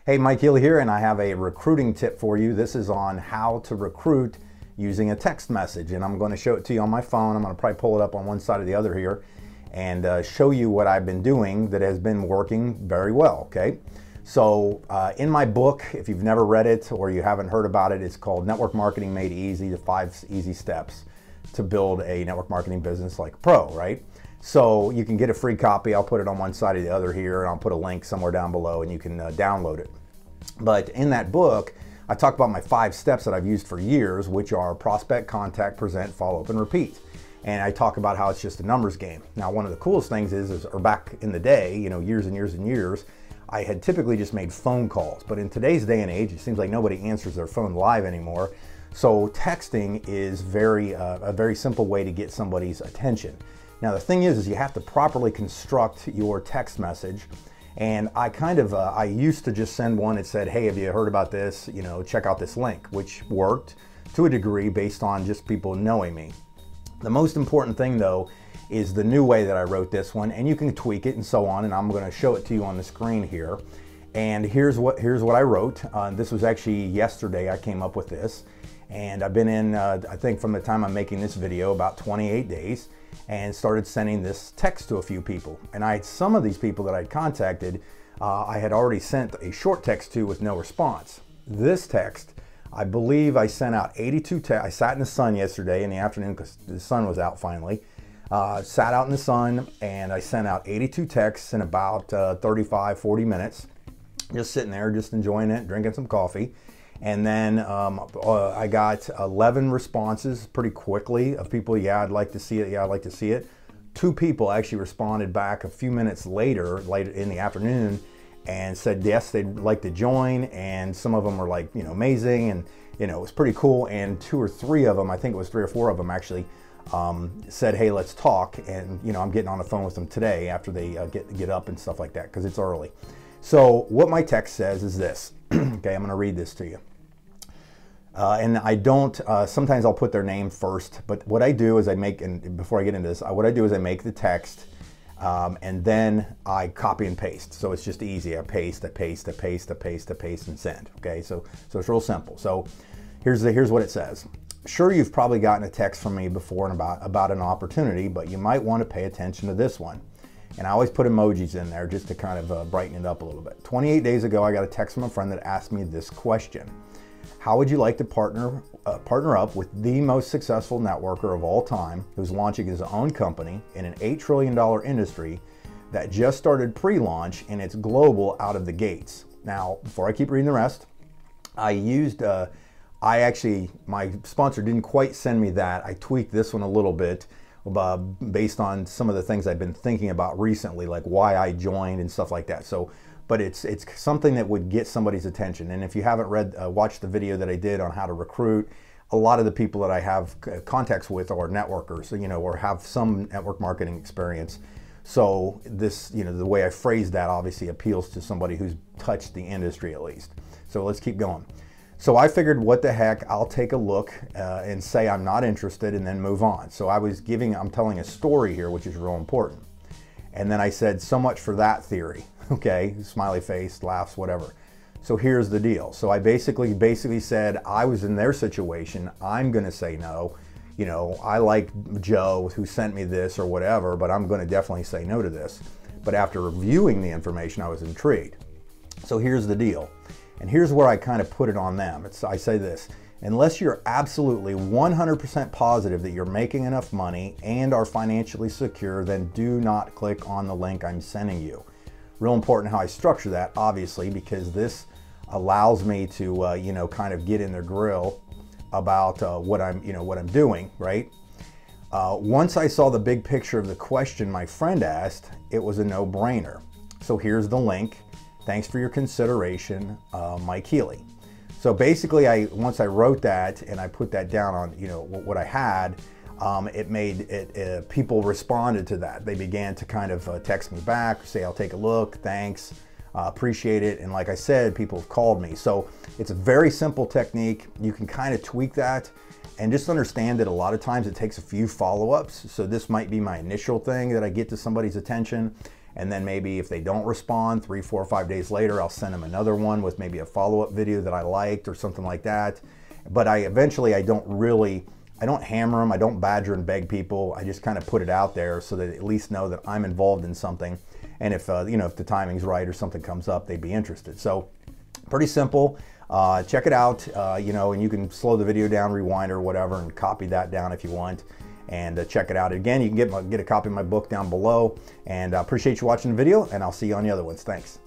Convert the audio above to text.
Hey, Mike Healy here, and I have a recruiting tip for you. This is on how to recruit using a text message, and I'm going to show it to you on my phone. I'm going to probably pull it up on one side or the other here and show you what I've been doing that has been working very well, okay? So in my book, if you've never read it or you haven't heard about it, it's called Network Marketing Made Easy, the 5 Easy Steps to Build a Network Marketing Business Like a Pro, right? So you can get a free copy. I'll put it on one side or the other here, and I'll put a link somewhere down below and you can download it. But in that book, I talk about my 5 steps that I've used for years, which are prospect, contact, present, follow up, and repeat. And I talk about how it's just a numbers game. Now, one of the coolest things or back in the day, years and years and years, I had typically just made phone calls. But in today's day and age, it seems like nobody answers their phone live anymore. So texting is a very simple way to get somebody's attention. Now, the thing is you have to properly construct your text message. And I used to just send one that said, hey, have you heard about this? Check out this link, which worked to a degree based on just people knowing me. The most important thing, though, is the new way that I wrote this one, and you can tweak it and so on, and I'm going to show it to you on the screen here. And here's what I wrote. This was actually yesterday I came up with this, and I've been in, I think from the time I'm making this video, about 28 days, and started sending this text to a few people. And some of these people that I'd contacted, I had already sent a short text to with no response. This text, I believe I sent out 82 texts. I sat in the sun yesterday in the afternoon because the sun was out finally. Sat out in the sun and I sent out 82 texts in about 35, 40 minutes. Just sitting there, just enjoying it, drinking some coffee. And then I got 11 responses pretty quickly of people, yeah, I'd like to see it, yeah, I'd like to see it. 2 people actually responded back a few minutes later in the afternoon and said yes, they'd like to join, and some of them were like, amazing, and it was pretty cool. And 2 or 3 of them, I think it was 3 or 4 of them actually, said, hey, let's talk. And I'm getting on the phone with them today after they get up and stuff like that, because it's early. So what my text says is this. Okay, I'm going to read this to you. And I don't, sometimes I'll put their name first, but what I do is before I get into this, what I do is I make the text, and then I copy and paste. So it's just easy. I paste, and send. Okay, so it's real simple. So here's what it says. Sure, you've probably gotten a text from me before and about an opportunity, but you might want to pay attention to this one. And I always put emojis in there just to kind of brighten it up a little bit. 28 days ago, I got a text from a friend that asked me this question. How would you like to partner up with the most successful networker of all time who's launching his own company in an $8 trillion industry that just started pre-launch and it's global out of the gates? Now, before I keep reading the rest, I used, my sponsor didn't quite send me that. I tweaked this one a little bit based on some of the things I've been thinking about recently, like why I joined and stuff like that. But it's something that would get somebody's attention. And if you haven't watched the video that I did on how to recruit, a lot of the people that I have contacts with are networkers, or have some network marketing experience. So this, the way I phrased that obviously appeals to somebody who's touched the industry at least. So let's keep going. So I figured, what the heck, I'll take a look and say I'm not interested and then move on. So I'm telling a story here, which is real important. And then I said, so much for that theory. Okay, smiley face, laughs, whatever. So here's the deal. So I basically said, I was in their situation. I'm going to say no. I like Joe who sent me this or whatever, but I'm going to definitely say no to this. But after reviewing the information, I was intrigued. So here's the deal. And here's where I kind of put it on them. I say this. Unless you're absolutely 100% positive that you're making enough money and are financially secure, then do not click on the link I'm sending you. Real important how I structure that, obviously, because this allows me to, kind of get in their grill about what I'm doing, right? Once I saw the big picture of the question my friend asked, it was a no-brainer. So here's the link. Thanks for your consideration, Mike Healy. So basically, once I wrote that and I put that down on, what I had, it made it, people responded to that. They began to kind of text me back, say, I'll take a look, thanks, appreciate it. And like I said, people have called me. So it's a very simple technique. You can kind of tweak that and just understand that a lot of times it takes a few follow-ups. So this might be my initial thing that I get to somebody's attention. And then maybe if they don't respond 3, 4, 5 days later, I'll send them another one with maybe a follow-up video that I liked or something like that. But I don't hammer them, I don't badger and beg people. I just kind of put it out there so that they at least know that I'm involved in something. And if if the timing's right or something comes up, they'd be interested. So pretty simple. Check it out, and you can slow the video down, rewind or whatever, and copy that down if you want. And check it out. Again, you can get a copy of my book down below. And I appreciate you watching the video, and I'll see you on the other ones. Thanks.